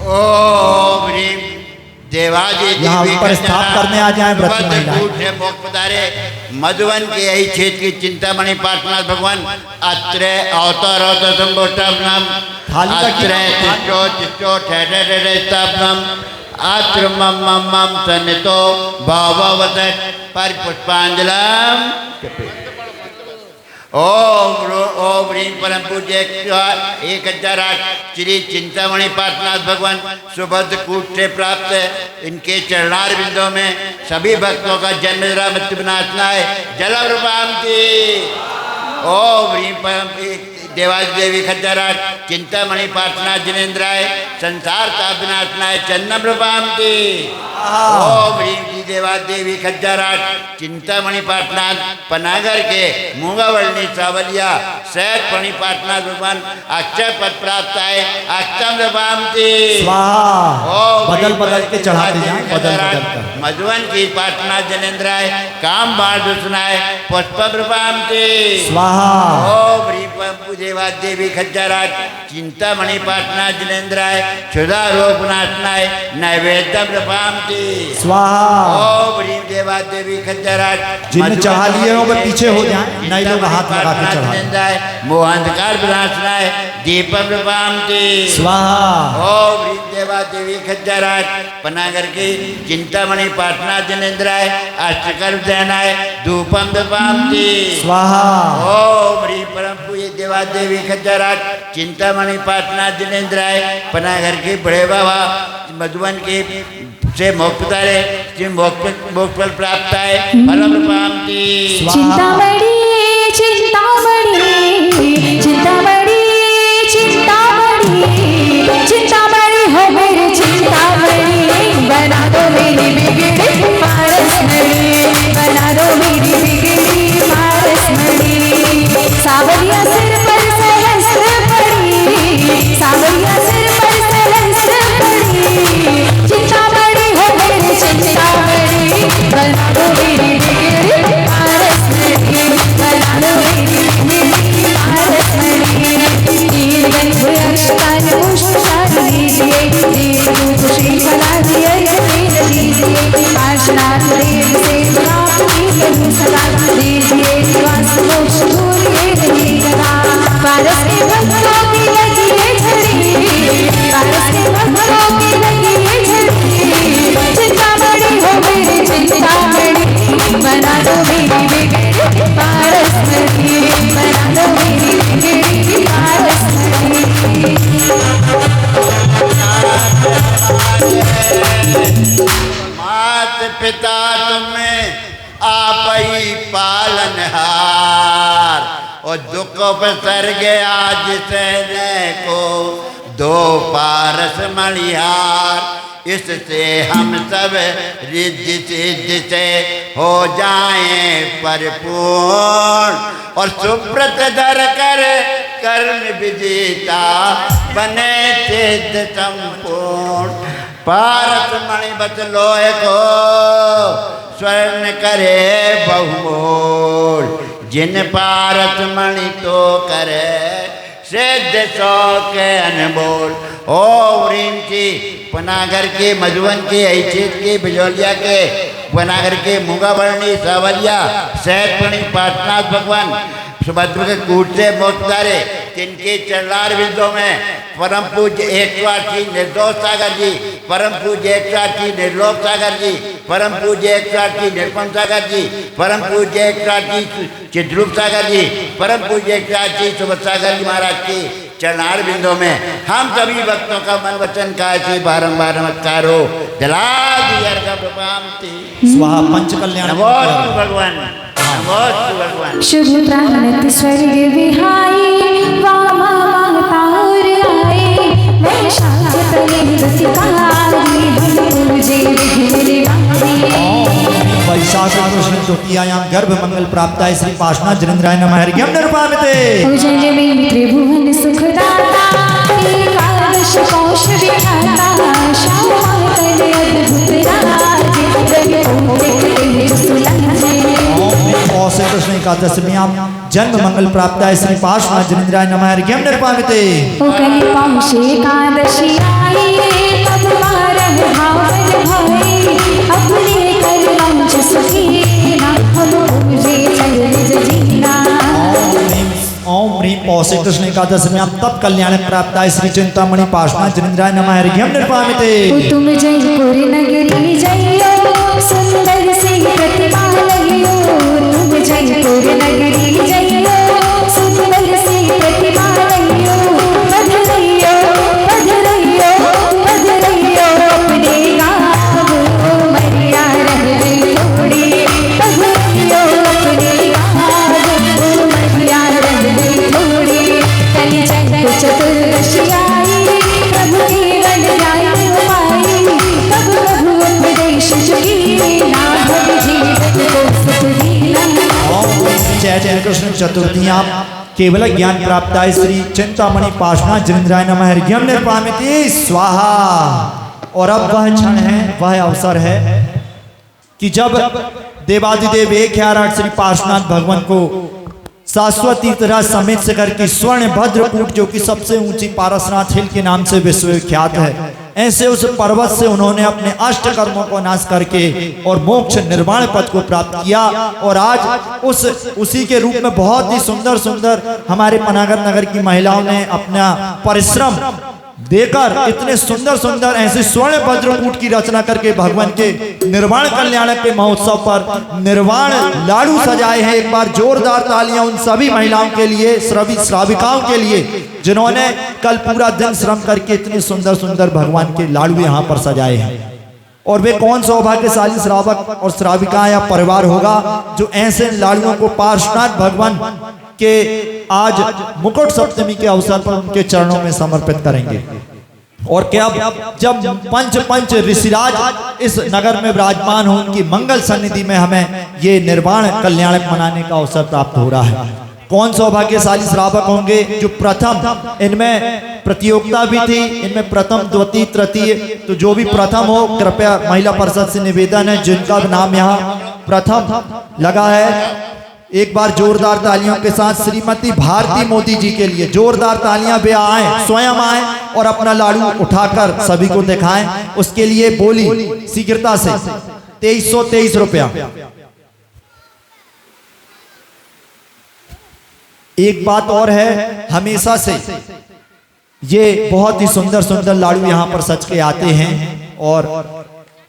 ओम ह्रीम देवाजी यहाँ ऊपर स्थाप करने आ जाए व्रत महिलाएं। पधारे मधुवन के यही क्षेत्र की चिंतामणि पाटनाथ भगवान अत्रे अवतार संभोष्टापनम अत्रे तिष्ठो तिष्ठो ठेठे स्थापनम अत्र मम मम मम सन्नितो भाववत पर पुष्पांजलम। ओम ह्रीम परम पूज्य 1008 श्री चिंतामणि पाटनाथ भगवान सुभद्र कूट से प्राप्त इनके चरणार बिंदों में सभी भक्तों का जन्म जरा मृत्यु विनाशना है जलम रूपांति। ओम ह्रीम परम देवादी देवी खज्जराट चिंतामणि पाटनाथ जिनेन्द्राय संसार का विनाशनाय चन्नम रूपांति। ओम ह्रीम जी देवादेवी खज्जराट चिंतामणि पाटनाथ पनागर के मूंगावर्णी सावलिया सैद पणि पाटनाथ भगवान अक्षय पद प्राप्त है अक्षम रूपांति। बदल बदल के चढ़ाते जाएं बदल बदल कर। मधुवन की पाटनाथ जिनेन्द्राय काम बाढ़ दुष्णाय पुष्पम रूपांति। ओम ह्रीम देवादेवी खज्जराट चिंतामणि पाटनाथ जिनेन्द्राय क्षुधा रोग नाशनाय नैवेद्यम रूपांति। ओम ह्रीम देवादेवी खज्जराट जिन चढ़ा लिए हो वे पीछे हो जाएं नहीं लोग हाथ लगा के चढ़ाएं मोहांधकार विनाशनाय दीपम रूपांति। ओम ह्रीम देवादेवी खज्जराट पनागर की चिंतामणि पाटनाथ जिनेन्द्राय अष्टकर जैनाय धूपम रूपांति। ओम ह्रीम परम पूज्य देवादेवी खज्जराट चिंतामणि पाटनाथ जिनेन्द्राय पनागर के बड़े बाबा मधुवन के से मोक्ष मोक्ष प्राप्त है फलम रूपांति। चिंतामणि चिंतामणि चिंतामणि चिंतामणि चिंतामणि हो मेरे चिंतामणि बना दो मेरी बिगड़ी पारसमणि बना दो मेरी बिगड़ी पारसमणि। सावरिया सिर पर सहस्त्र पड़ी सावरिया सिर पर सहस्त्र पड़ी चिंतामणि हो मेरे चिंतामणि बना दो मेरी बिगड़ी पारसमणि बना दो मेरी बिगड़ी पारसमणि। नीलगंध अक्षतान पुष्पशाल दीजिए दीप धूप श्रीफला दिए दीजिए पार्श्वनाथ देव से प्राप्ति करूं सदा दीजिए निवास मोक्ष पारस के भक्तों की लगी है झड़ी पारस के भक्तों की लगी है झड़ी चिंतामणि हो मेरी चिंतामणि बना दो मेरी बिगड़ी पारसमणि बना दो मेरी बिगड़ी पारसमणि। मात पिता तुम्हें आप ही पालनहार और दुख पर सर गया जिसने को दो पारस मणिहार। इससे हम सब रिद्धि सिद्धि से हो जाएं परिपूर्ण और सुब्रत धर कर कर्म विजेता बने सिद्ध संपूर्ण। पारस मणि बतलोए को स्वर्ण करे बहुमोल जिन पारस मणि तो करे सिद्ध सौ के अनमोल। ओम ह्रीम की पनागर के मधुवन के ऐचित के बिजौलिया के पनागर के मूंगावर्णी सावलिया सैदपणि पाटनाथ भगवान सुभद्र के कूट से मोक्तारे जिनके चरणार बिंदों में परम पूज्य 108 निर्दोष सागर जी परम पूज्य 108 निर्लोक सागर जी परम पूज्य 108 निर्पम सागर जी परम पूज्य 108 चिद्रूप सागर जी परम पूज्य 108 सुभद्र सागर जी महाराज की चरणार बिंदों में हम सभी भक्तों का मन वचन कायसी बारंबार नमस्कार हो जला दिया स्वाहा पंच कल्याण भगवान भगवान। शुभ प्राणत स्वर्ग विहाई वामा मातार आए मैं शांत तले रतिकारी हम पूजे विघ्न वैशाख कृष्ण तृतीयायां गर्भ मंगल प्राप्त है श्री पार्श्वनाथ जिनेन्द्राय नमः हरिः निर्पामिते उज्जैन में त्रिभुवन सुखदाता एकादश कोश विधाता श्यामा तले अद्भुत राज रवि ओम सुलंघे। औसे कृष्ण एकादशम्यां जन्म मंगल प्राप्त है श्री पार्श्वनाथ जिनेन्द्राय नमः हरिः निर्पामिते। ओ कलिपांशे एकादशी आई श्री कृष्ण एकादश में आप तब कल्याण प्राप्त है श्री चिंतामणि पाषाण जनिंद्राय नमः हरिघ्यम निर्पामिते। तुम जयपुर नगरी जइयो सुंदर से प्रतिमा लगियो। तुम जयपुर नगरी जइयो सुंदर से प्रतिमा लगियो। पधरइयो पधरइयो पधरइयो अपने गाँव मैया रह गई थोड़ी। पधरइयो अपने गाँव मैया रह गई थोड़ी। कली जग चतुर्दशी आई प्रभु की गणराई पाई। तब प्रभु उपदेश चुकी ना भव जीवन को सुख दीना। जय जय कृष्ण चतुर्थी आप केवल ज्ञान प्राप्त है श्री चिंतामणि पाषाण जनिंद्राय नमः हरिघ्यम निर्पामिते स्वाहा। और अब वह क्षण है, वह अवसर है कि जब देवादिदेव एक ह्याराट श्री पार्श्वनाथ भगवान को शाश्वती तरह समेत से करके स्वर्ण भद्रकूट जो कि सबसे ऊंची पारसनाथ हिल के नाम से विश्वविख्यात है, ऐसे उस पर्वत से उन्होंने अपने अष्ट कर्मों को नाश करके और मोक्ष निर्वाण पद को प्राप्त किया। और आज उसी के रूप में बहुत ही सुंदर सुंदर हमारे पनागर नगर की महिलाओं ने अपना परिश्रम देकर इतने सुंदर सुंदर ऐसे स्वर्ण भद्रकूट की रचना करके भगवान के निर्वाण कल्याण के महोत्सव पर निर्वाण लाडू सजाए हैं। एक बार जोरदार तालियां उन सभी महिलाओं के लिए, श्राविकाओं के लिए, जिन्होंने कल पूरा दिन श्रम करके इतने सुंदर सुंदर भगवान के लाडू यहाँ पर सजाए हैं। और वे कौन सौभाग्यशाली श्रावक और श्राविका या परिवार होगा जो ऐसे लाडुओं को पार्श्वनाथ भगवान के आज मुकुट सप्तमी के अवसर पर उनके चरणों में समर्पित करेंगे। और क्या जब पंच ऋषिराज इस नगर में विराजमान हो, उनकी मंगल सन्निधि में हमें ये निर्वाण कल्याण मनाने का अवसर प्राप्त हो रहा है। कौन सौभाग्यशाली श्रावक होंगे जो प्रथम, इनमें प्रतियोगिता भी थी, इनमें प्रथम द्वितीय तृतीय, तो जो भी प्रथम हो कृपया महिला परिषद से निवेदन है जिनका नाम यहाँ प्रथम लगा है, एक बार जोरदार तालियों के साथ श्रीमती भारती मोदी जी के लिए जोरदार तालियां वे आए, स्वयं आए और अपना लाडू उठाकर सभी को दिखाएं। उसके लिए बोली शीघ्रता से 2323 रुपया। एक बात और है, हमेशा से ये बहुत ही सुंदर सुंदर लाडू यहाँ पर सज के आते हैं और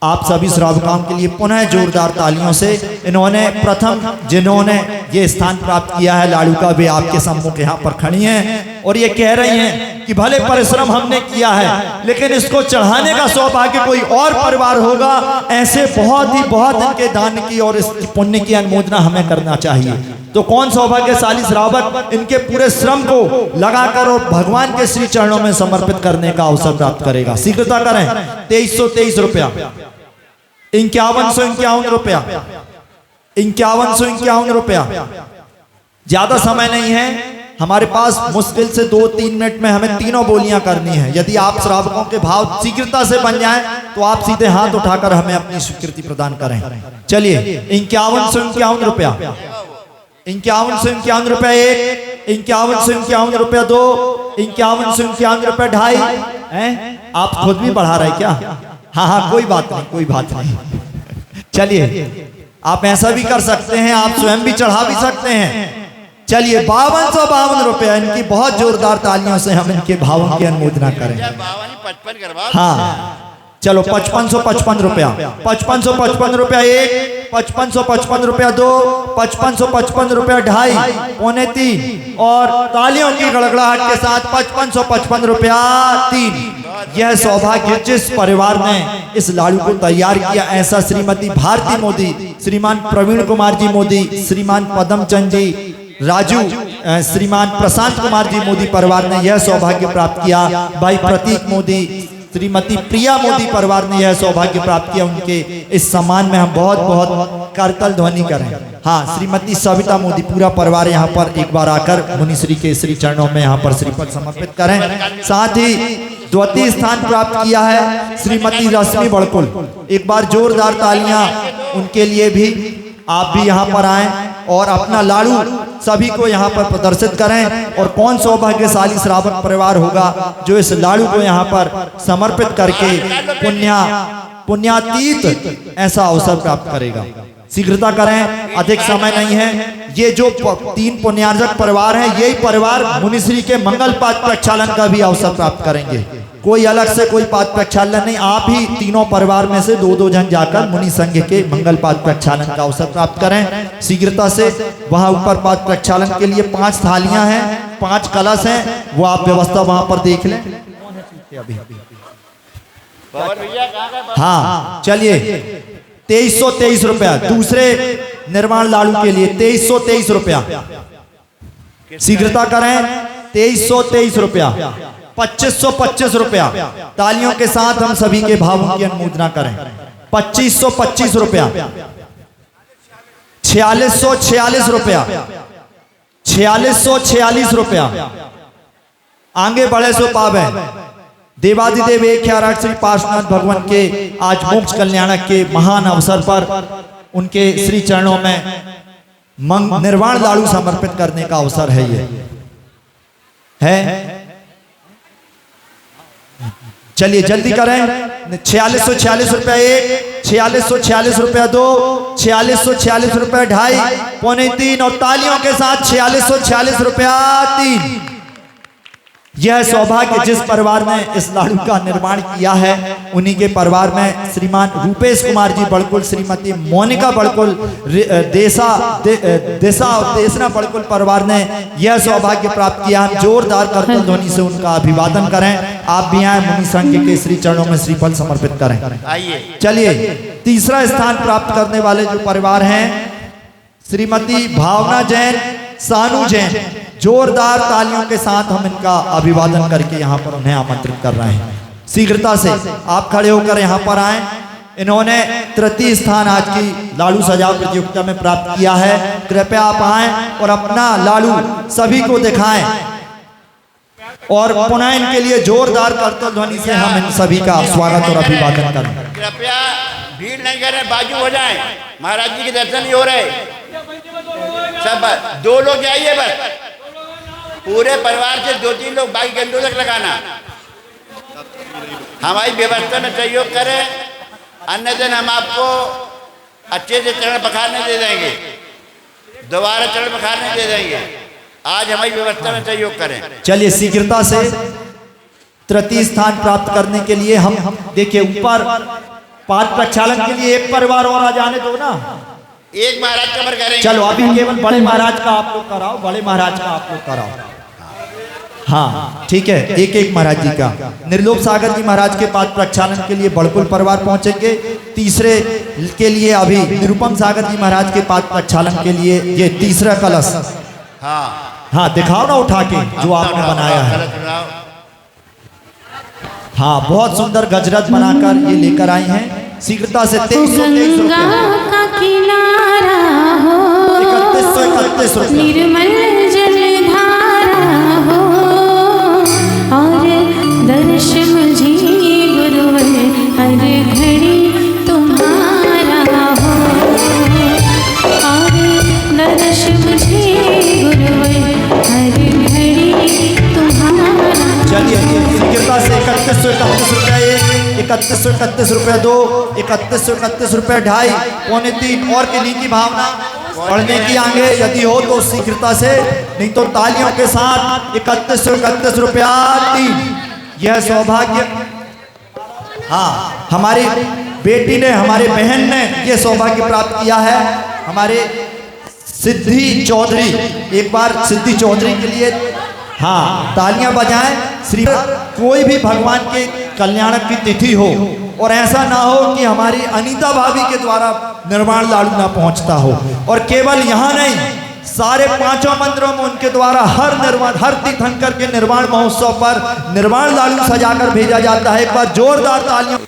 आप सभी श्रावकाओं के लिए पुनः जोरदार तालियों से, इन्होंने प्रथम जिन्होंने ये स्थान प्राप्त किया है लाडू का, वे आपके सम्मुख यहाँ पर खड़ी हैं और ये कह रही हैं कि भले परिश्रम हमने किया है लेकिन इसको चढ़ाने का सौभाग्य कोई और परिवार होगा। ऐसे बहुत इनके दान की और इस पुण्य की अनुमोदना हमें करना चाहिए। तो कौन सौभाग्यशाली श्रावक इनके पूरे श्रम को लगाकर और भगवान के श्री चरणों में समर्पित करने का अवसर प्राप्त करेगा। शीघ्रता करें। 2323 रुपया, 5151 रुपया, 5151 रुपया। ज्यादा समय नहीं है हमारे पास, मुश्किल से 2-3 मिनट में हमें तीनों बोलियां करनी है। यदि आप श्रावकों के भाव शीघ्रता से बन जाएं तो आप सीधे हाथ उठाकर हमें अपनी स्वीकृति प्रदान करें। चलिए 5151 रुपया, 5151 रुपया 1, 5151 रुपया 2, 5151 रुपया 2.5। आप खुद भी बढ़ा रहे क्या? हाँ, कोई बात नहीं। चलिए आप ऐसा भी कर सकते हैं, आप स्वयं भी चढ़ा भी सकते हैं। चलिए 5252 रुपया, इनकी बहुत जोरदार तालियों से हम इनके भावों की अनुमोदना करें। हाँ चलो 5555 रुपया, 5555 रुपया 1, 5555 रुपया 2, 5555 रुपया 2.5, 2.25 और तालियों की गड़गड़ाहट के साथ 5555 रुपया 3। यह सौभाग्य जिस परिवार ने इस लाडू को तैयार किया, ऐसा श्रीमती भारती मोदी, श्रीमान प्रवीण कुमार जी मोदी, श्रीमान पदमचंद जी राजू, श्रीमान प्रशांत कुमार जी मोदी परिवार ने यह सौभाग्य प्राप्त किया। भाई प्रतीक मोदी, श्रीमती प्रिया मोदी परिवार ने यह सौभाग्य प्राप्त किया। उनके इस सम्मान में हम बहुत बहुत करतल ध्वनि करें। हाँ, श्रीमती सविता मोदी, पूरा परिवार यहाँ पर एक बार आकर मुनिश्री के श्री चरणों में यहाँ पर श्रीफल समर्पित करें। साथ ही द्वितीय स्थान प्राप्त किया है श्रीमती रश्मि बड़कुल, एक बार जोरदार तालियां उनके लिए भी। आप भी यहाँ पर आए और अपना लाडू सभी को यहाँ पर प्रदर्शित करें। और कौन सौभाग्यशाली श्रावक परिवार होगा जो इस लाडू को यहाँ पर समर्पित करके पुण्यातीत ऐसा अवसर प्राप्त करेगा। शीघ्रता करें, अधिक समय नहीं है। ये जो 3 पुण्यार्जक परिवार हैं, यही परिवार मुनिश्री के मंगल पाठ प्रक्षालन का भी अवसर प्राप्त करेंगे। कोई अलग से कोई पाठ प्रक्षालन नहीं, आप ही तीनों परिवार में से 2-2 जन जाकर मुनि संघ के मंगल पाठ प्रक्षालन का अवसर प्राप्त करें शीघ्रता से। वहां ऊपर पाठ प्रक्षालन के लिए 5 थालियां हैं, 5 कलश हैं, वो आप व्यवस्था वहां पर देख लें। हाँ चलिए, 2323 रुपया दूसरे निर्माण लाड़ू के लिए, 2323 रुपया। शीघ्रता करें, 2323 रुपया, 2525 रुपया। तालियों के साथ हम सभी के भावों की अनुमोदना करें। 2525 रुपया, 4646 रुपया, 4646 रुपया। आगे बढ़े सो पावे। देवादिदेव एक श्री पार्श्वनाथ भगवान के आज मोक्ष कल्याणक के महान अवसर पर उनके श्री चरणों में निर्वाण लाड़ू समर्पित करने का अवसर है। ये है, चलिए जल्दी करें। 4646 रुपया 1, 4646 रुपया 2, 4646 रुपया 2.5, पौने 3 और तालियों के साथ 4646 रुपया 3। यह सौभाग्य जिस परिवार ने इस लाड़ू का निर्माण किया है, उन्हीं के परिवार में श्रीमान रूपेश कुमार जी बड़कुल, श्रीमती मोनिका बड़कुल, देसना बड़कुल परिवार ने यह सौभाग्य प्राप्त किया। हम जोरदार करतल ध्वनि से उनका अभिवादन करें। आप भी आए, मुनि संघ के श्री चरणों में श्रीफल समर्पित करें। आइए चलिए, तीसरा स्थान प्राप्त करने वाले जो परिवार हैं, श्रीमती भावना जैन, सानू जैन, जोरदार तालियों के साथ हम इनका अभिवादन करके यहाँ पर उन्हें आमंत्रित कर रहे हैं। शीघ्रता से आप खड़े होकर यहाँ पर आए। इन्होंने तृतीय स्थान आज की लाड़ू सजाओ प्रतियोगिता में प्राप्त किया है। कृपया आप आए और अपना लाड़ू सभी को दिखाएं और पुनः इनके लिए जोरदार करतल ध्वनि से हम इन सभी का स्वागत और अभिवादन करें। कृपया भीड़ नहीं करें, बाजू हो जाए। महाराज जी के दर्शन नहीं हो रहे। सब 2 लोग जाइए बस, पूरे परिवार से 2-3 लोग, बाकी गंदों तक लगाना। हमारी व्यवस्था में सहयोग करें, अन्य दिन हम आपको अच्छे से चरण पखारने दे देंगे, दोबारा चरण पखारने दे देंगे। आज हमारी व्यवस्था में सहयोग करें। चलिए शीघ्रता से तृतीय स्थान प्राप्त करने के लिए हम देखिए ऊपर पाठ प्रक्षालन के लिए एक परिवार और आ जाने दो ना। एक महाराज कवर करेंगे। चलो अभी केवल बड़े महाराज का आप लोग कराओ, बड़े महाराज का आप लोग कराओ। हाँ ठीक है, एक महाराज जी का। निर्लोक सागर जी महाराज के पाठ प्रक्षालन के लिए बड़कुल परिवार पहुंचेंगे। तीसरे के लिए अभी निरुपम सागर जी महाराज के पाठ प्रक्षालन के लिए ये तीसरा कलश। हाँ दिखाओ ना उठा के जो आपने बनाया है। हाँ बहुत सुंदर गजरत बनाकर ये लेकर आई हैं। शीघ्रता से 2323 रुपये, निर्मल जलधारा हो और दर्श मुझे गुरुवर हर घड़ी तुम्हारा हो और दर्श मुझे गुरुवर हर घड़ी तुम्हारा। चलिए शीघ्रता से 3131 रुपया 1, 3131 रुपया 2, 3131 रुपया 2.5, पौने 3 और किन्हीं की भावना पढ़ने की आगे यदि हो तो शीघ्रता से, नहीं तो तालियों के साथ 3131 रुपया 3। यह सौभाग्य हाँ हमारी बेटी ने, हमारे बहन ने यह सौभाग्य प्राप्त किया है। हमारे सिद्धि चौधरी, एक बार सिद्धि चौधरी के लिए हाँ तालियां बजाएं। श्री कोई भी भगवान के कल्याणक की तिथि हो और ऐसा ना हो कि हमारी अनीता भाभी के द्वारा निर्वाण लाड़ू ना पहुंचता हो, और केवल यहाँ नहीं, सारे 5 मंदिरों में उनके द्वारा हर तीर्थंकर के निर्वाण महोत्सव पर निर्वाण लाड़ू सजाकर भेजा जाता है। एक बार जोरदार तालियां।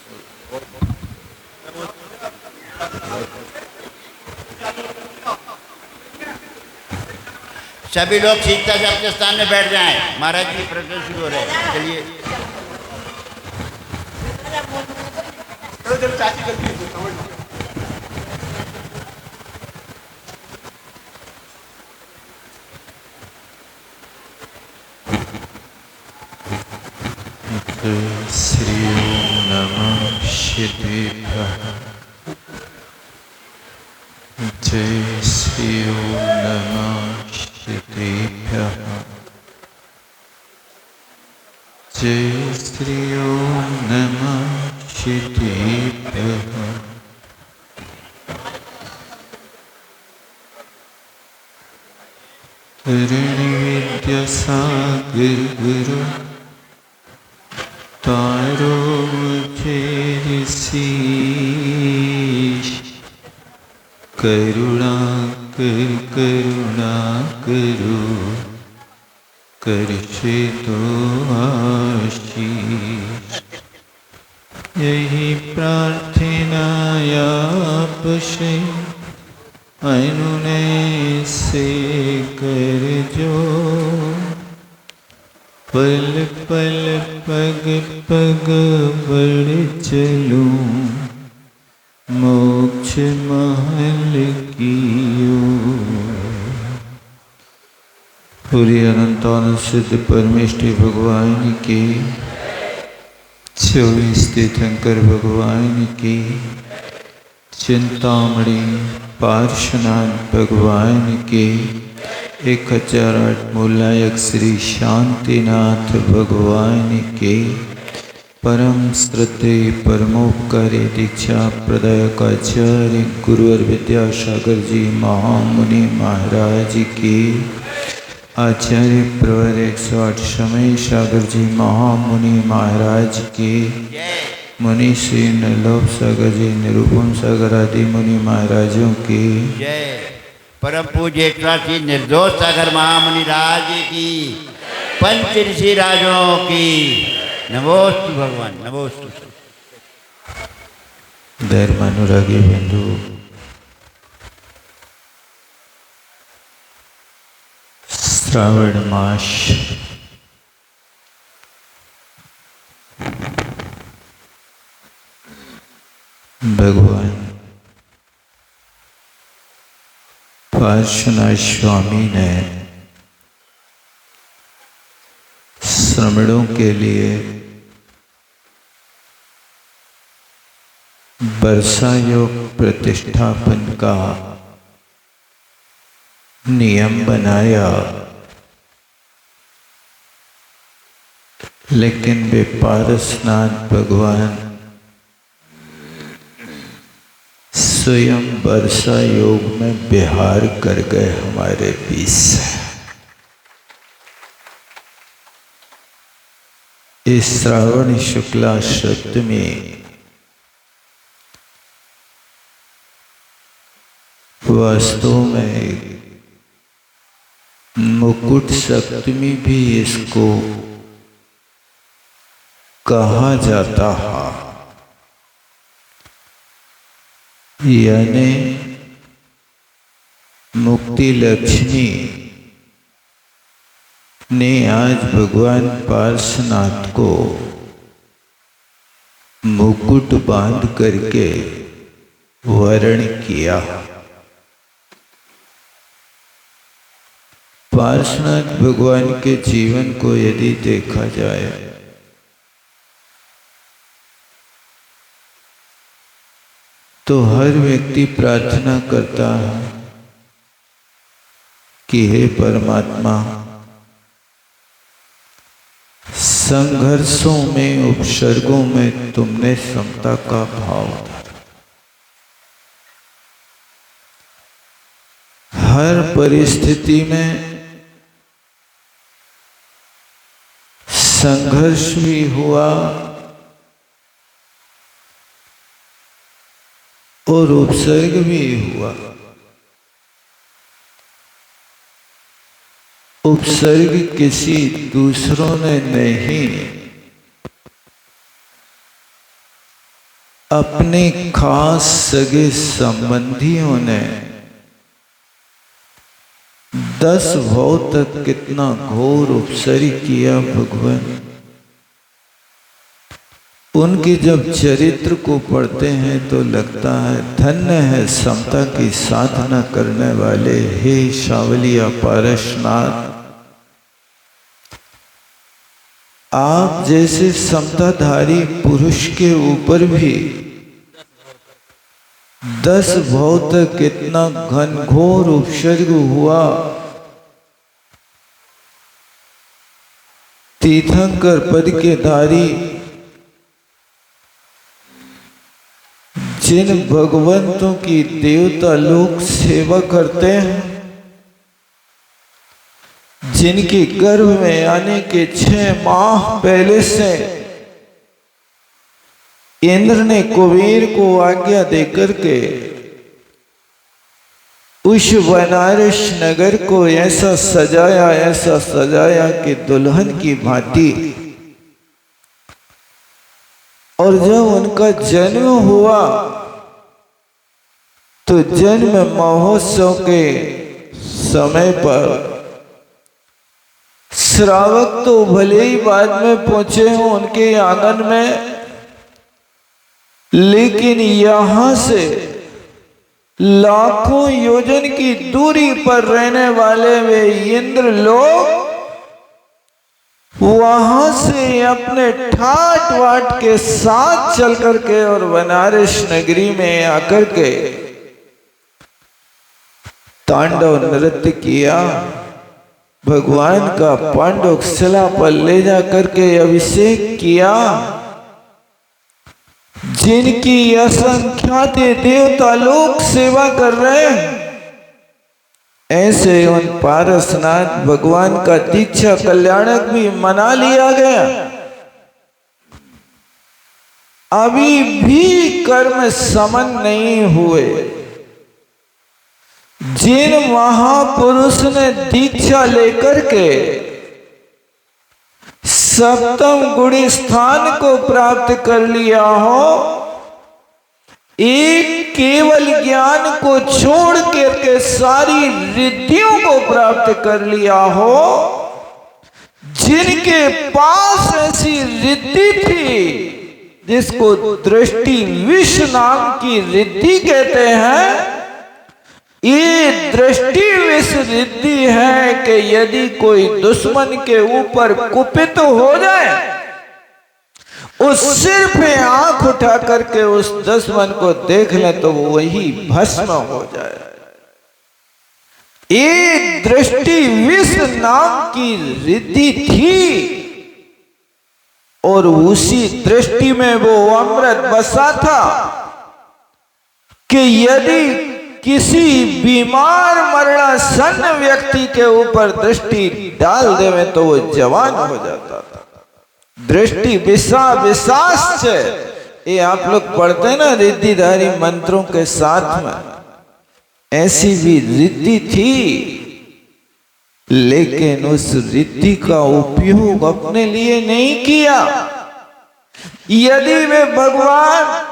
सभी लोग शीघ्रता से अपने स्थान में बैठ जाएं। महाराज जी प्रश्न शुरू हो रहे हैं। चलिए श्री ओम नमः शिवेभ्यः क्षितिपः ऋणविद्यासागर गुरु तारो मुझे शीश करुणा करो करशे तो आशीष यही प्रार्थना आपसे अनुनय से कर जो पल पल पग पग बढ़ चलूं मोक्ष महल कियो। पूरी अनंतानंद सिद्ध परमेष्टि भगवान की 24 तीर्थंकर भगवान की चिंतामणि पार्श्वनाथ भगवान के 1008 मूलायक श्री शांतिनाथ भगवान के परम श्रद्धेय परमोपकारी दीक्षा प्रदायक आचार्य गुरुवर विद्यासागर जी महामुनि महाराज की आचार्य प्रवर 108 समय सागर जी महामुनि महाराज के मुनि श्री निर्लोभ सागर जी निरूपम सागर आदि मुनि महाराजों की जय। परम पूज्य श्री निर्दोष सागर महामुनि राज की, पंच ऋषि राजों की नमोस्तु भगवान नमोस्तु। धर्मानुरागी बंधु, श्रावण मास भगवान पार्श्वनाथ स्वामी ने श्रमणों के लिए वर्षा योग प्रतिष्ठापन का नियम बनाया, लेकिन वे पारसनाथ भगवान स्वयं वर्षा योग में विहार कर गए हमारे बीच से। इस श्रावण शुक्ला सप्तमी वास्तव में मुकुट सप्तमी भी इसको कहा जाता है, यानी मुक्ति लक्ष्मी ने आज भगवान पार्श्वनाथ को मुकुट बांध करके वर्ण किया। पार्श्वनाथ भगवान के जीवन को यदि देखा जाए तो हर व्यक्ति प्रार्थना करता है कि हे परमात्मा, संघर्षों में उपसर्गों में तुमने समता का भाव धारा, हर परिस्थिति में संघर्ष भी हुआ और उपसर्ग भी हुआ। उपसर्ग किसी दूसरों ने नहीं, अपने खास सगे संबंधियों ने 10 भाव तक कितना घोर उपसर्ग किया भगवान। उनके जब चरित्र को पढ़ते हैं तो लगता है धन्य है समता की साधना करने वाले हे शावलिया पारसनाथ, आप जैसे समताधारी पुरुष के ऊपर भी 10 भाव तक कितना घनघोर उपसर्ग हुआ। तीर्थंकर पद के धारी जिन भगवंतों की देवता लोग सेवा करते हैं, जिनके गर्भ में आने के 6 माह पहले से इंद्र ने कुबेर को आज्ञा देकर के उस बनारस नगर को ऐसा सजाया कि दुल्हन की भांति। और जब उनका जन्म हुआ तो जन्म महोत्सव के समय पर श्रावक तो भले ही बाद में पहुंचे हों उनके आंगन में, लेकिन यहां से लाखों योजन की दूरी पर रहने वाले वे इंद्र लोग वहां से अपने ठाट वाट के साथ चल करके और बनारस नगरी में आकर के तांडव नृत्य किया। भगवान का पांडव शिला पर ले जा करके अभिषेक किया। जिनकी असंख्यात देवता लोग सेवा कर रहे हैं, ऐसे उन पारसनाथ भगवान का दीक्षा कल्याणक भी मना लिया गया। अभी भी कर्म समन नहीं हुए। जिन महापुरुष ने दीक्षा लेकर के सप्तम गुणी स्थान को प्राप्त कर लिया हो, एक केवल ज्ञान को छोड़ करके सारी रिद्धियों को प्राप्त कर लिया हो, जिनके पास ऐसी रिद्धि थी जिसको दृष्टि विष नाम की रिद्धि कहते हैं, ये दृष्टि विष रिद्धि है कि यदि कोई दुश्मन के ऊपर कुपित हो जाए, उस सिर पे आंख उठा करके उस दुश्मन को देख ले तो वो वही भस्म हो जाए। ये दृष्टि विष नाम की रिद्धि थी और उसी दृष्टि में वो अमृत बसा था कि यदि किसी बीमार मरणासन्न व्यक्ति के ऊपर दृष्टि डाल देवे तो वो जवान हो जाता था। दृष्टि विशास, ये आप लोग पढ़ते हैं ना रिद्धिधारी मंत्रों के साथ में, ऐसी भी रिद्धि थी, लेकिन उस रिद्धि का उपयोग अपने लिए नहीं किया। यदि वे भगवान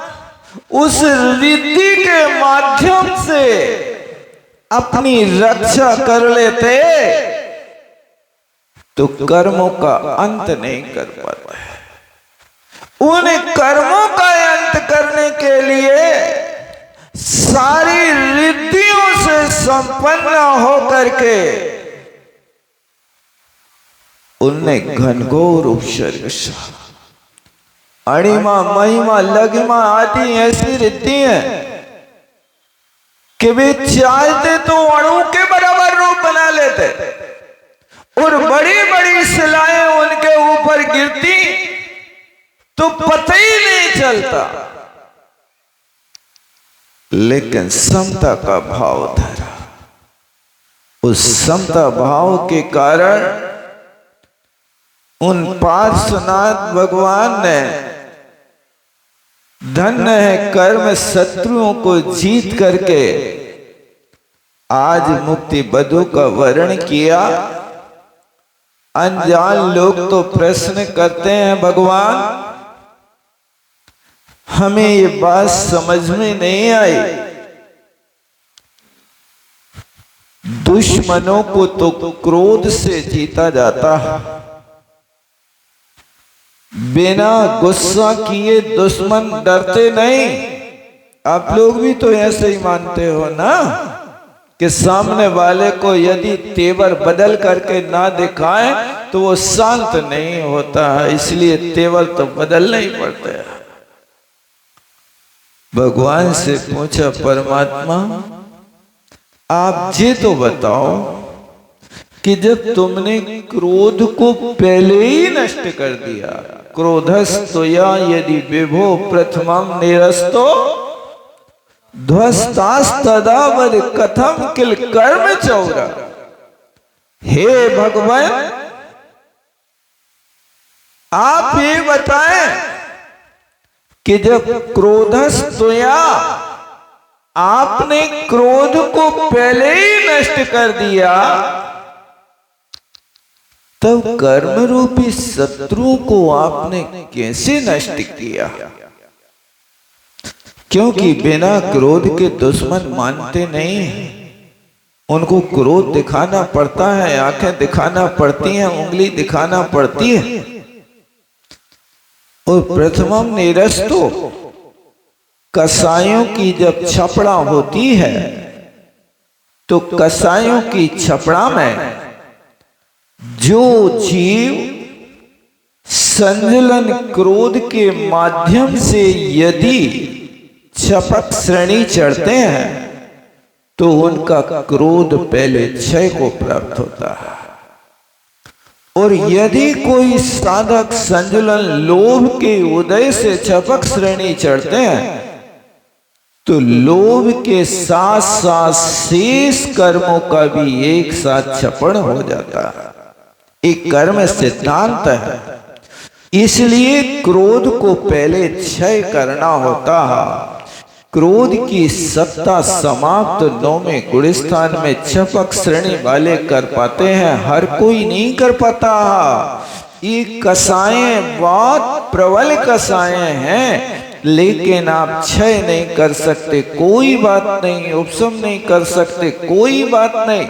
उस रिद्धि के माध्यम से अपनी रक्षा कर लेते तो कर्मों का अंत नहीं कर पाते। उन कर्मों का अंत करने के लिए सारी रिद्धियों से संपन्न होकर के उनने घनघोर उपसर्ग अणिमा महिमा लघिमा आदि ऐसी रिद्धि है कि वे चाहते तो अणु के बराबर रूप बना लेते और बड़ी बड़ी शिलाएं उनके ऊपर गिरती तो पता ही नहीं चलता, लेकिन समता का भाव धरा। उस समता भाव के कारण उन पार्श्वनाथ भगवान ने धन्य है कर्म शत्रुओं को जीत करके आज मुक्ति बधु का वर्ण किया। अनजान लोग तो प्रश्न करते हैं भगवान हमें ये बात समझ में नहीं आई, दुश्मनों को तो क्रोध से जीता जाता है, बिना गुस्सा किए दुश्मन डरते नहीं। आप लोग भी तो ऐसे ही मानते हो ना कि सामने वाले को यदि तेवर बदल करके ना दिखाए तो वो शांत नहीं होता है, इसलिए तेवर तो बदलने ही पड़ते हैं। भगवान से पूछा परमात्मा आप जी तो बताओ कि जब तुमने क्रोध को पहले ही नष्ट कर दिया, क्रोधस्तो या यदि विभो प्रथमम निरस्तो ध्वस्तास्तदावर कथम किल कर्म चौरा। हे भगवान, आप ये बताएं कि जब क्रोधस्तुया, आपने क्रोध को पहले ही नष्ट कर दिया, तब कर्म रूपी शत्रु को आपने कैसे नष्ट किया? क्योंकि बिना क्रोध के दुश्मन मानते नहीं हैं, उनको क्रोध दिखाना पड़ता है, आंखें दिखाना पड़ती हैं, उंगली दिखाना पड़ती है। और प्रथमम निरस्तो, कसायों की जब छपड़ा होती है तो कसायों की छपड़ा में जो जीव संजलन क्रोध के माध्यम से यदि छपक श्रेणी चढ़ते हैं तो उनका क्रोध पहले क्षय को प्राप्त होता है। और यदि कोई साधक संजलन लोभ के उदय से छपक श्रेणी चढ़ते हैं तो लोभ के साथ साथ शेष कर्मों का भी एक साथ छपण हो जाता है। एक कर्म सिद्धांत है, इसलिए क्रोध को पहले क्षय करना होता है। क्रोध की सत्ता समाप्त 9वें गुणस्थान में छपक श्रेणी वाले कर पाते हैं, हर कोई नहीं कर पाता। ये कसाएं बहुत प्रबल कसाएं हैं, लेकिन आप क्षय नहीं कर सकते, कोई बात नहीं, उपशम नहीं कर सकते, कोई बात नहीं,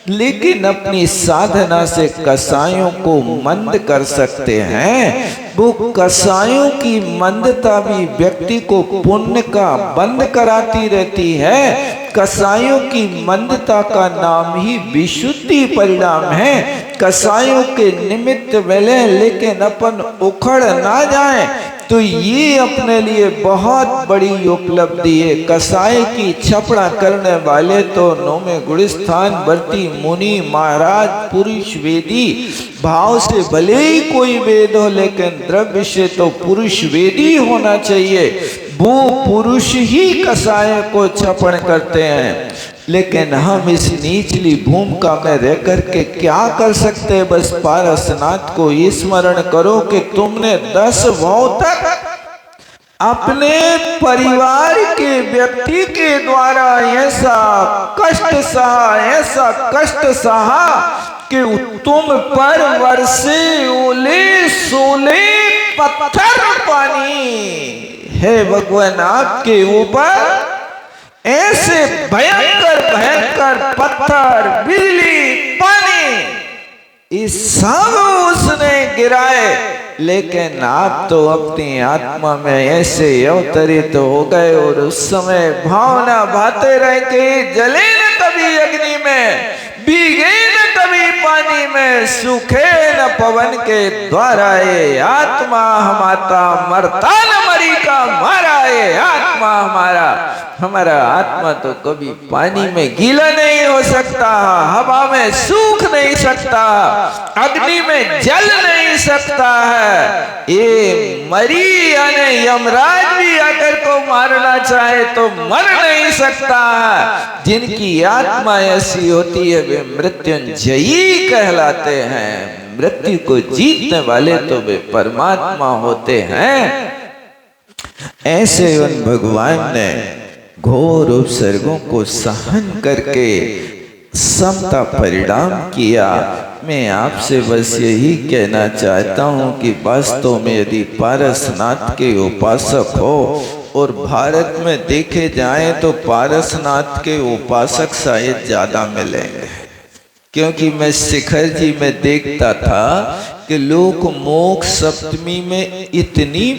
लेकिन अपनी साधना से कसायों को मंद कर सकते हैं। वो कसायों की मंदता भी व्यक्ति को पुण्य का बंद कराती रहती है। कसायों की मंदता का नाम ही विशुद्धि परिणाम है। कसायों के निमित्त मिले लेकिन अपन उखड़ ना जाए तो ये अपने लिए बहुत बड़ी उपलब्धि है। कसाई की छपड़ा करने वाले तो 9वें गुणस्थान वर्ती मुनि महाराज पुरुष वेदी, भाव से भले ही कोई वेद हो लेकिन द्रव्य से तो पुरुष वेदी होना चाहिए। वो पुरुष ही कसाय को छपण करते हैं, लेकिन हम इस नीचली भूमिका में रह करके क्या कर सकते हैं? बस पारसनाथ को स्मरण करो कि तुमने 10 भाव तक अपने परिवार के व्यक्ति के द्वारा ऐसा कष्ट सहा कि तुम पर वर्षे ओले सोले पत्थर पानी। हे भगवान, आपके ऊपर ऐसे भयंकर भयंकर पत्थर, बिजली, पानी, इस सब उसने गिराए, लेकिन आप तो अपनी आत्मा में ऐसे अवतरित हो गए और उस समय भावना भाते रहे कि जले न कभी अग्नि में, भीगे न कभी पानी में, सूखे न पवन के द्वारा, ये आत्मा हमारा मरता न मरी का मारा। ये आत्मा हमारा आत्मा तो कभी पानी में गीला नहीं हो सकता, हवा में सूख नहीं सकता, अग्नि में जल नहीं सकता है। ये मरी यानी यमराज भी आकर को मारना चाहे तो मर नहीं सकता है। जिनकी आत्मा ऐसी होती है वे मृत्युंजयी कहलाते हैं। मृत्यु को जीतने वाले तो वे परमात्मा होते हैं। ऐसे उन भगवान ने घोर उपसर्गों को सहन करके समता परिणाम किया। मैं आपसे बस यही कहना चाहता हूँ कि वास्तव में यदि पारसनाथ के उपासक हो, और भारत में देखे जाएं तो पारसनाथ के उपासक शायद ज्यादा मिलेंगे, क्योंकि मैं शिखर जी में देखता था कि लोक मोक्ष सप्तमी में इतनी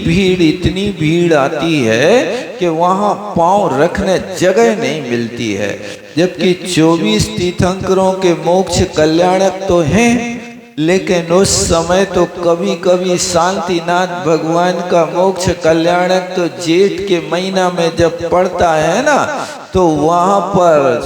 भीड़ आती है कि वहां पांव रखने जगह नहीं मिलती है। जबकि 24 तीर्थंकरों के मोक्ष कल्याणक तो हैं, लेकिन उस समय तो कभी कभी शांतिनाथ भगवान का मोक्ष कल्याणक तो जेठ के महीना में जब पड़ता है ना, तो वहां पर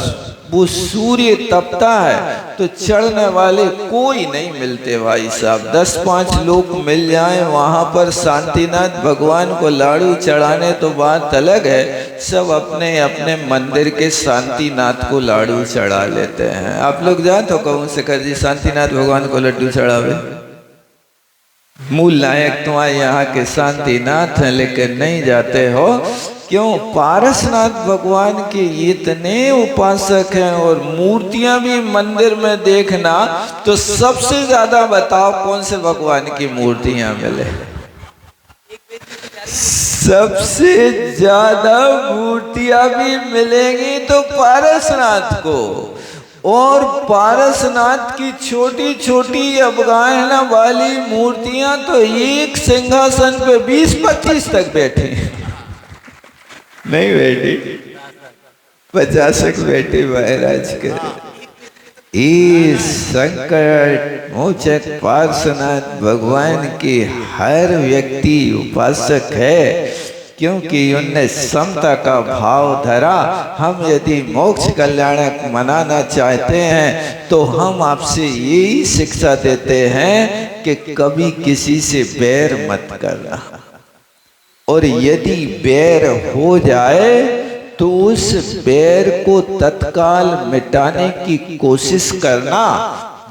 वो सूर्य तपता है तो चढ़ने वाले कोई नहीं मिलते भाई साहब। 10-5 लोग मिल जाएं वहां पर शांतिनाथ भगवान को लाड़ू चढ़ाने तो बात अलग है, सब अपने अपने मंदिर के शांतिनाथ को लाड़ू चढ़ा लेते हैं। आप लोग जाते हो कहूँ शेखर जी शांतिनाथ भगवान को लड्डू चढ़ावे? मूल नायक तुम्हारे यहाँ के शांतिनाथ हैं लेकिन नहीं जाते हो क्यों? पारसनाथ भगवान के इतने उपासक हैं और मूर्तियां भी मंदिर में देखना तो सबसे ज्यादा बताओ कौन से भगवान की मूर्तियां मिले? सबसे ज्यादा मूर्तियां भी मिलेंगी तो पारसनाथ को। और पारसनाथ की छोटी छोटी अवगाहना वाली मूर्तियां तो एक सिंहासन पे 20-25 तक बैठी नहीं बेटी, 50 बेटी महाराज के। संकट मोचक पार्श्वनाथ भगवान के हर व्यक्ति उपासक है क्योंकि उनने समता का भाव धरा। हम यदि मोक्ष कल्याणक मनाना चाहते हैं तो हम आपसे यही शिक्षा देते हैं कि कभी किसी से बैर मत करना, और यदि बैर हो जाए तो उस बैर को तत्काल मिटाने की कोशिश करना।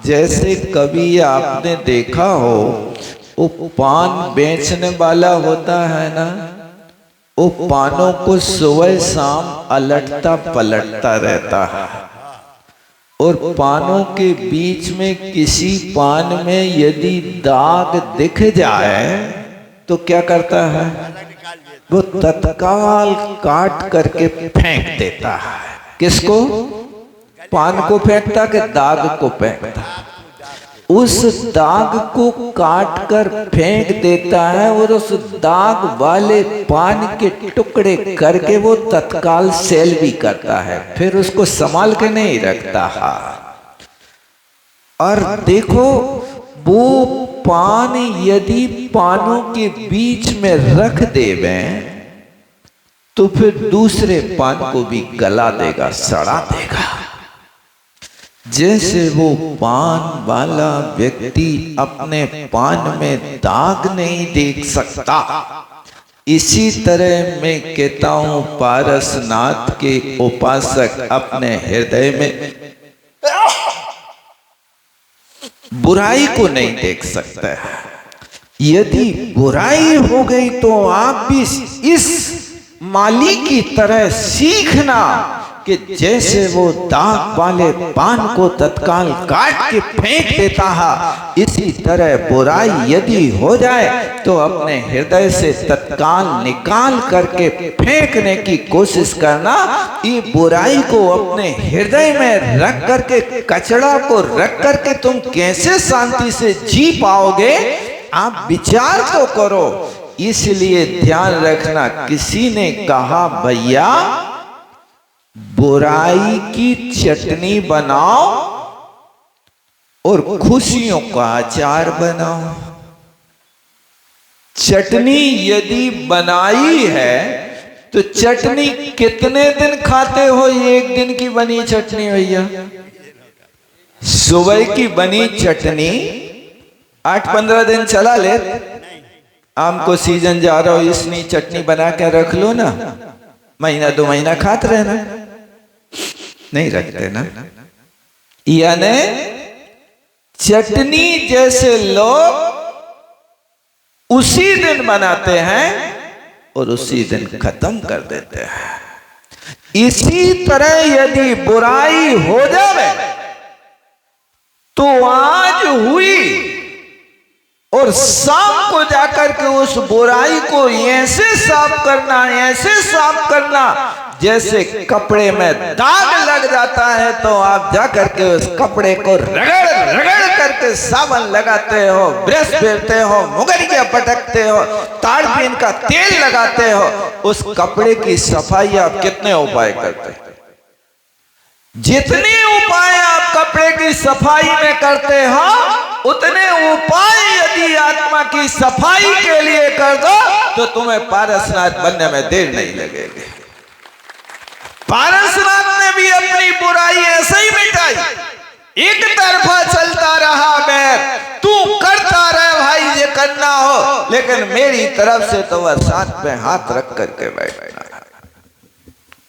जैसे कभी आपने देखा हो वो पान बेचने वाला होता है ना, वो पानों को सुबह शाम अलटता पलटता रहता है और पानों के बीच में किसी पान में यदि दाग दिख जाए तो क्या करता है? वो तत्काल काट करके फेंक देता है। किसको? पान को फेंकता कि दाग को फेंकता? उस दाग को काट कर फेंक देता है और उस दाग वाले पान के टुकड़े करके वो तत्काल सेल भी करता है, फिर उसको संभाल के नहीं रखता है। और देखो वो पान यदि पानों के बीच में रख देवे तो फिर दूसरे पान को भी गला देगा, सड़ा देगा। जैसे वो पान वाला व्यक्ति अपने पान में दाग नहीं देख सकता, इसी तरह मैं कहता हूं पारसनाथ के उपासक अपने हृदय में बुराई को नहीं देख सकते। यदि बुराई हो गई तो आप भी इस माली की तरह सीखना कि जैसे वो दाग वाले पान को तत्काल काट के फेंक देता है, इसी तरह बुराई यदि हो जाए तो अपने हृदय से तत्काल निकाल करके फेंकने की कोशिश करना। ये बुराई को अपने हृदय में रख करके, कचरा को रख करके तुम कैसे शांति से जी पाओगे? आप विचार तो करो। इसलिए ध्यान रखना, किसी ने कहा भैया बुराई की चटनी बनाओ और खुशियों का अचार बनाओ। चटनी यदि बनाई है तो चटनी कितने दिन खाते हो? एक दिन की बनी चटनी भैया, सुबह की बनी चटनी 8-15 दिन चला ले। आम को सीजन जा रहा हो, इसनी चटनी बना के रख लो ना, महीना 2 महीना खाते रहना। नहीं रखते ना। यानी चटनी जैसे लोग उसी दिन बनाते हैं और उसी दिन खत्म कर देते हैं, इसी तरह यदि बुराई हो जाए तो आज हुई और शाम को जाकर के उस बुराई को ऐसे साफ करना, ऐसे साफ करना जैसे कपड़े में दाग लग जाता है तो आप जाकर के उस कपड़े को रगड़ रगड़ करके साबुन लगाते हो, ब्रश फेरते हो, मुगरिया पटकते हो, ताड़पीन का तेल लगाते हो। उस कपड़े की सफाई आप कितने उपाय करते हैं? जितने उपाय आप कपड़े की सफाई में करते हो उतने उपाय यदि आत्मा की सफाई के लिए कर दो तो तुम्हें पारसनाथ बनने में देर नहीं लगेगी। पारसनाथ ने भी अपनी बुराई ऐसे ही मिटाई, एक तरफा चलता रहा बैर, तू करता रहे भाई ये करना हो, लेकिन मेरी तरफ से तो वह साथ में हाथ रख करके बैठना,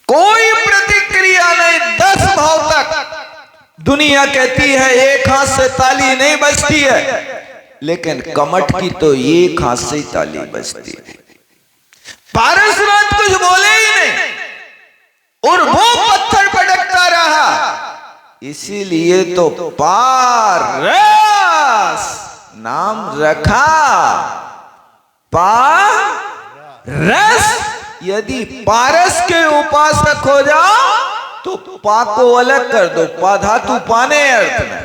कोई प्रतिक्रिया नहीं। 10 भाव तक दुनिया कहती है एक हाथ से ताली नहीं बजती है, लेकिन कमठ की तो एक हाथ से ही ताली बजती है। पारसनाथ कुछ बोले ही नहीं और वो पत्थर पटकता रहा, इसीलिए तो पारस नाम रखा। पारस, यदि पारस के उपासक हो जाओ तो पा को अलग कर दो, पा धातु पाने अर्थ में,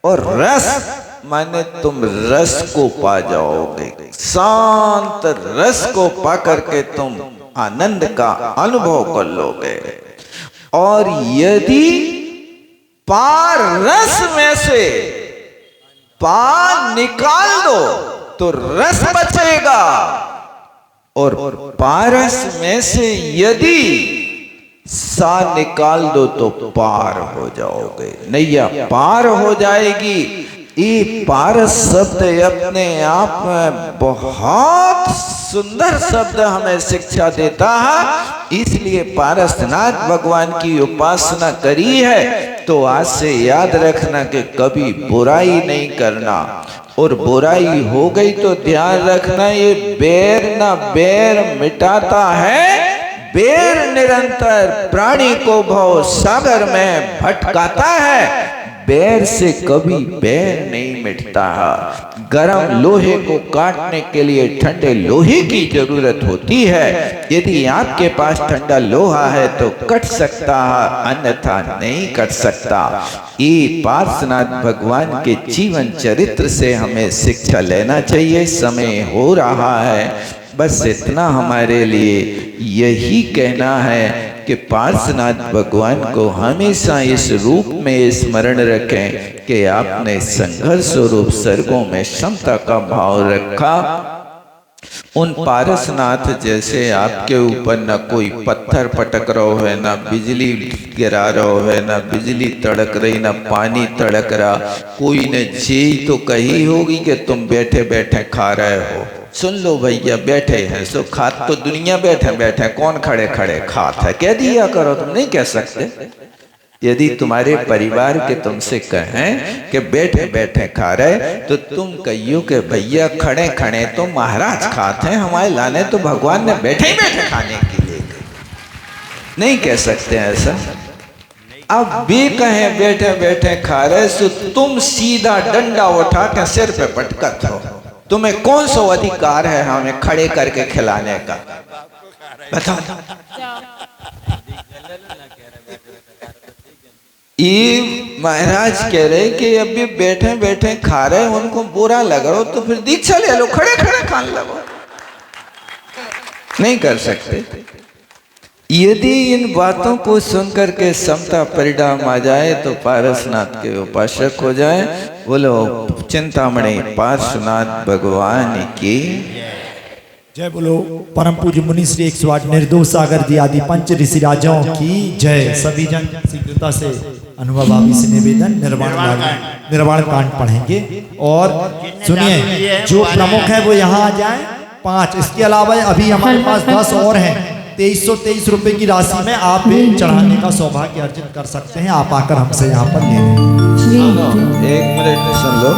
और रस माने तुम रस को पा जाओगे, शांत रस को पा करके तुम आनंद का अनुभव कर लोगे। और यदि पार रस में से पा निकाल दो तो रस बचेगा, और पारस में से यदि सा निकाल दो तो पार हो जाओगे, नैया पार हो जाएगी। ये पारस शब्द अपने आप में बहुत सुंदर शब्द हमें शिक्षा देता है, इसलिए पारसनाथ भगवान की उपासना करी है तो आज से याद रखना कि कभी बुराई नहीं करना, और बुराई हो गई तो ध्यान रखना ये बैर ना बैर मिटाता है, बैर निरंतर प्राणी को भव सागर में भटकाता है, बैर से कभी बैर नहीं मिटता है। गर्म लोहे को काटने के लिए ठंडे लोहे की जरूरत होती है, यदि आपके पास ठंडा लोहा है तो कट सकता है, अन्यथा नहीं कट सकता। ये पार्श्वनाथ भगवान के जीवन चरित्र से हमें शिक्षा लेना चाहिए। समय हो रहा है, बस इतना हमारे लिए यही कहना है कि पार्श्वनाथ भगवान को हमेशा इस रूप में स्मरण रखें कि आपने संघर्ष स्वरूप सर्गों में समता का भाव रखा। उन पारसनाथ जैसे आपके ऊपर न कोई पत्थर पटक रहा है, न बिजली गिरा रहा है, न बिजली तड़क रही, न पानी तड़क रहा, कोई ने जी तो कही होगी कि तुम बैठे बैठे खा रहे हो। सुन लो भैया, बैठे हैं सो खात तो दुनिया बैठे बैठे, कौन खड़े खड़े खात है, कह दिया करो, तुम नहीं कह सकते। यदि तुम्हारे परिवार के तुमसे कहें कि बैठे बैठे खा रहे तो तुम कहियो कि भैया खड़े खड़े तो महाराज खाते हैं, हमारे लाने तो भगवान ने बैठे ही बैठे खाने के लिए, नहीं कह सकते ऐसा। अब भी कहें बैठे बैठे खा रहे तो तुम सीधा डंडा उठा के सिर पे पटकत हो, तुम्हें कौन सा अधिकार है हमें खड़े करके खिलाने का, बताओ। ये महाराज कह रहे कि अभी बैठे बैठे खा रहे, उनको बुरा लग रहा हो तो फिर दीक्षा ले लो, खड़े खड़े खाने लगो, नहीं कर सकते। यदि इन बातों को सुनकर के समता परिणाम आ जाए तो पारसनाथ के उपासक हो जाए। बोलो चिंतामणि पार्श्वनाथ भगवान की जय। बोलो परम पूज्य मुनि श्री 108 निर्दोष सागर जी आदि पंच ऋषि राजाओं की जय। सभी जन शीघ्रता से अनुभवामी से निवेदन निर्वाण कांड पढ़ेंगे। और सुनिए, जो प्रमुख है वो यहाँ आ जाए 5। इसके अलावा अभी हमारे पास 10 और हैं। 2323 रुपए की राशि में आप भी चढ़ाने का सौभाग्य अर्जित कर सकते हैं। आप आकर हमसे यहाँ पर ले लें। एक मिनट सुन लो,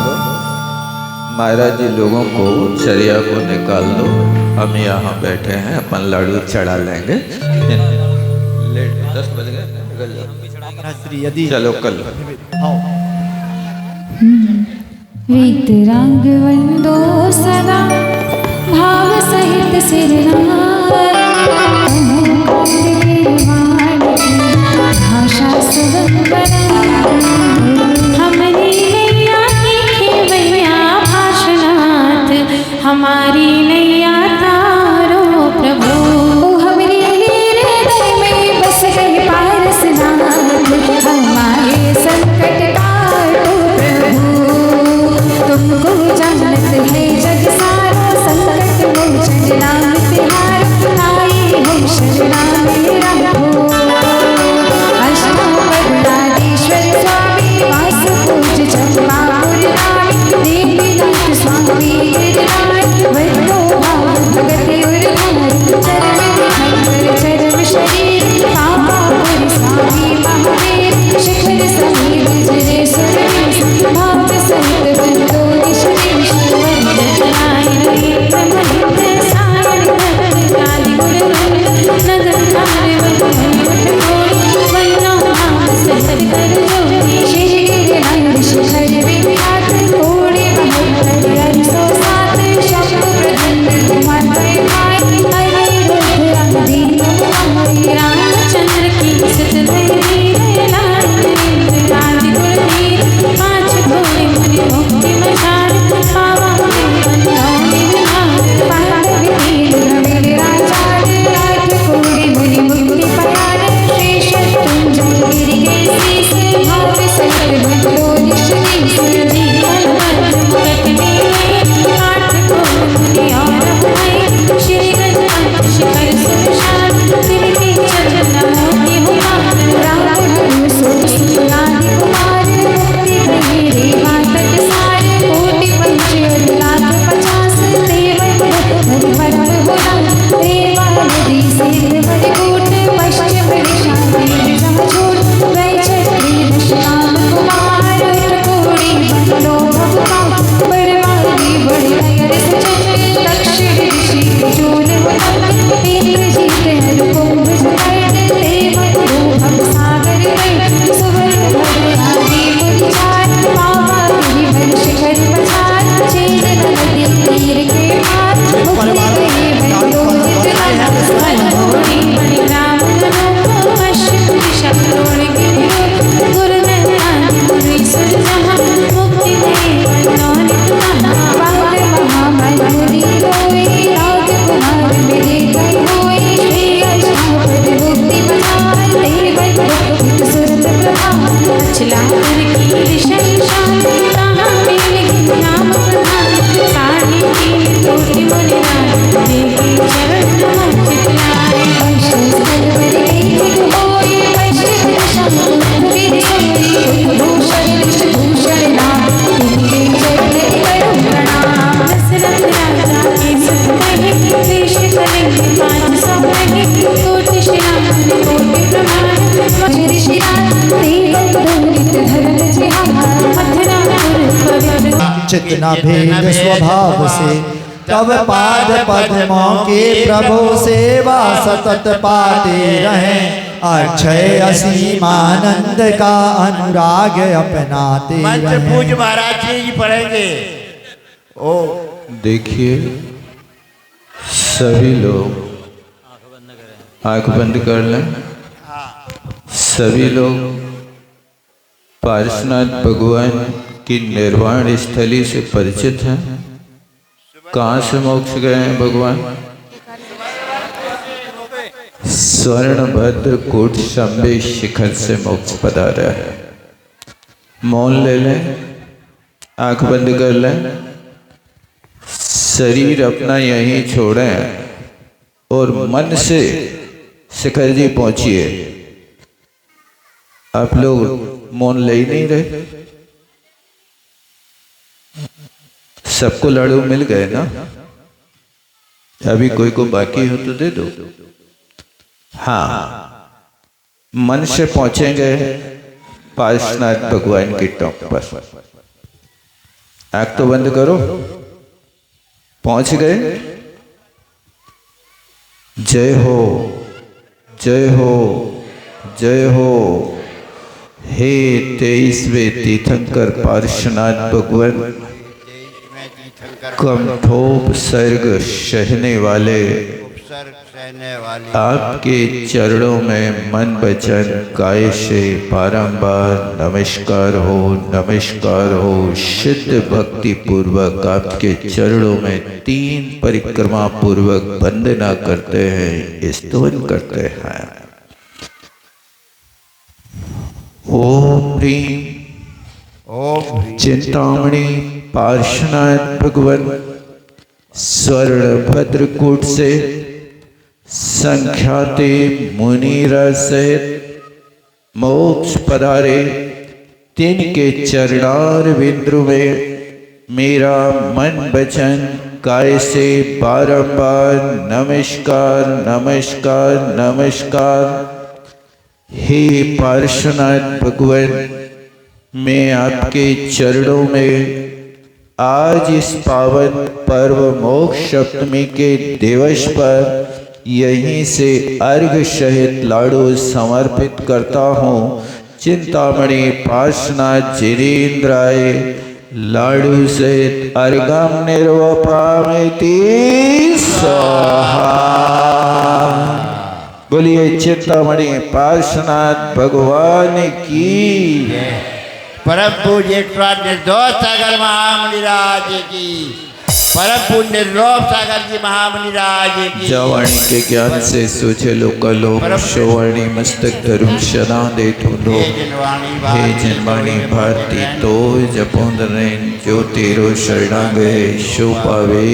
महाराज जी लोगों को चर्या को निकाल दो, हम यहाँ बैठे हैं, अपन लाडू चढ़ा लेंगे। लेट 10 बज गए, निकल जाओ। यदि चलो कल वीतराग वंदो सदा भाव सहित भाषा हमने नैया खेवैया भाषनाथ, हमारी नैया तारो प्रभु। हमारे हृदय में बस गए पारसनाथ, हमारे संकट काटो प्रभु। तुमको जानत है जग सारा, संकट मोचन नाम तिहारा। चित न भेद स्वभाव से, तब पाद पद्मों के प्रभु सेवा सतत पाते रहें, अक्षय असीमानंद का अनुराग अपनाते मंच रहें। पूज महाराज जी पढ़ेंगे। ओ देखिए सभी लोग आंख बंद कर लें। सभी लोग पार्श्वनाथ भगवान की निर्वाण स्थली से परिचित हैं। कहाँ से मोक्ष गए हैं भगवान? स्वर्णभद्र कूट शंभे शिखर से मोक्ष पधारा है। मौन ले लें, आंख बंद कर लें, शरीर अपना यहीं छोड़ें और मन से शिखर जी पहुंचिए। आप लोग मौन ले ही नहीं रहे। सबको लाड़ू मिल गए ना? अभी कोई को बाकी हो तो दे दो। हाँ, मन से पहुंचेंगे पार्श्वनाथ भगवान की टॉप पर। आंख तो बंद करो। पहुंच गए? जय हो, जय हो, जय हो। हे 23वें तीर्थंकर पार्श्वनाथ भगवान, कंठोप सर्ग सहने वाले, आपके चरणों में मन वचन काय से बारंबार नमस्कार हो, नमस्कार हो। सिद्ध भक्ति पूर्वक आपके चरणों में 3 परिक्रमा पूर्वक वंदना करते हैं, स्तुति करते हैं। ओम ह्रीं ओम चिंतामणि पार्श्वनाथ भगवान स्वर्ण कूट से संख्याते मुनिराज सहित मोक्ष पधारे। तिनके चरणार बिंदु में मेरा मन वचन काय से बारंबार नमस्कार, नमस्कार, नमस्कार। हे पार्श्वनाथ भगवान, मैं आपके चरणों में आज इस पावन पर्व मोक्ष सप्तमी के दिवस पर यहीं से अर्घ सहित लाडू समर्पित करता हूँ। चिंतामणि पार्श्वनाथ जिनेन्द्राय लाडू सहित अर्घम निर्वपामि स्वाहा। बोलिए चिंतामणि पार्श्वनाथ भगवान की। परम पूज्य निर्दोष सागर महामुनिराज की, परम पूज्य निर्लोभ सागर जी महामुनिराज की। जवाणी के ज्ञान से सूझे लोकलोक, शोवाणी मस्तक धरुम शना दे ढूंढो। हे जनवाणी भारती तो जपोंदरें, जो तेरो शरणागत सो पावे।